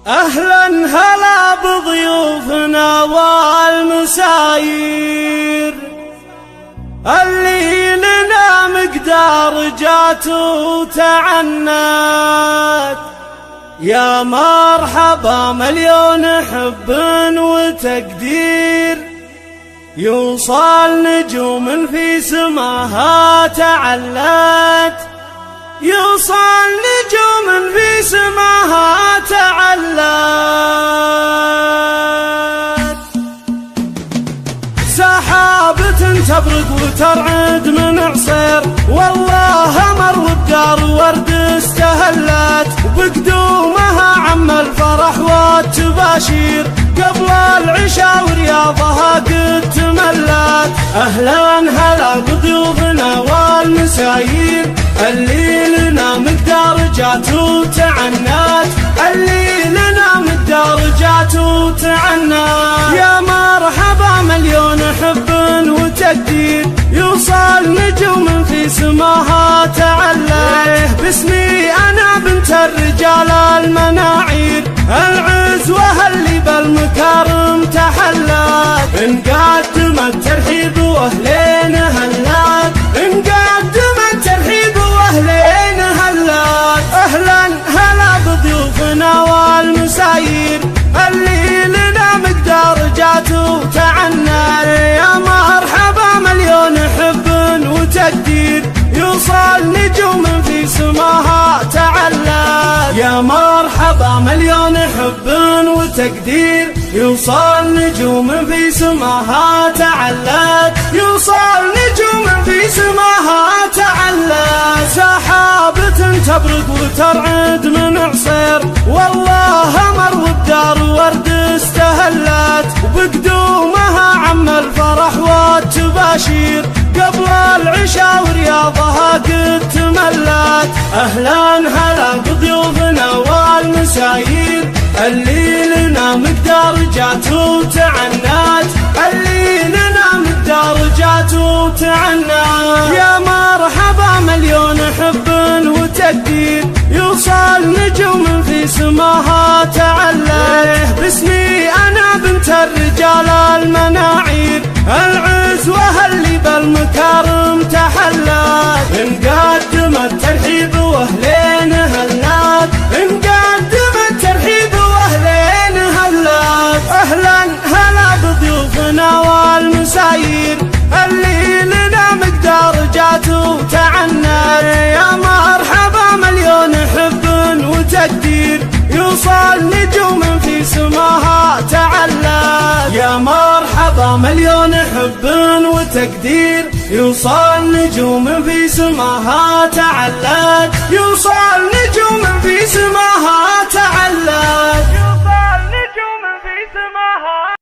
أهلا هلا بضيوفنا والمساير اللي لنا مقدار جات وتعنت. يا مرحبا مليون حب وتقدير، يوصل نجوم في سماها تعلت، يوصل نجوم في سماها تعلت. سحابة تبرق وترعد من عصير، والله مر والدار ورد استهلت، وبقدومها عم الفرح والتباشير، قبل العشاء ورياضها قد تملت. أهلا هلا بضيوفنا والمساير اللي لنا مقدار جات وتعنت، اللي لنا مقدار جات وتعنت. يا مرحبا مليون حب وتقدير، يوصل نجوم في سماها تعلت. باسمي أنا بنت الرجال المناعير، العزوة اللي بالمكارم تحلت، نقدم الترحيب واهلين هلات، نقدم الترحيب واهلين هلات. اهلا هلا بضيوفنا والمساير اللي لنا مقدار جات وتعنت. يا مرحبا مليون حب وتقدير، يوصل نجوم في سماها تعلت. يا مرحبا مليون حب وتقدير، يوصل نجوم في سماها تعلت، يوصل نجوم في سماها تعلت. سحابة تبرق وترعد من عصير، والله مر والدار ورد استهلت، وبقدومها عم الفرح والتباشير، قبل العشاء ورياضها قد تملت. أهلا هلا بضيوفنا والمساير اللي لنا مقدار جات وتعنت، اللي لنا مقدار جات وتعنت. يا مرحبا مليون حب وتقدير، يوصل نجوم في سماها تعلت. باسمي أنا بنت الرجال المناعير، العزوة اللي بالمكارم تحلت، نقدم الترحيب واهلين هلات، نقدم الترحيب واهلين هلات. اهلا هلا بضيوفنا والمساير اللي لنا مقدار جات وتعنت. يا مرحبا مليون حب وتقدير، يوصل نجوم في سماها تعلت. يا مرحبا مليون حب وتقدير، يوصل نجوم في سماها تعلت، يوصل نجوم في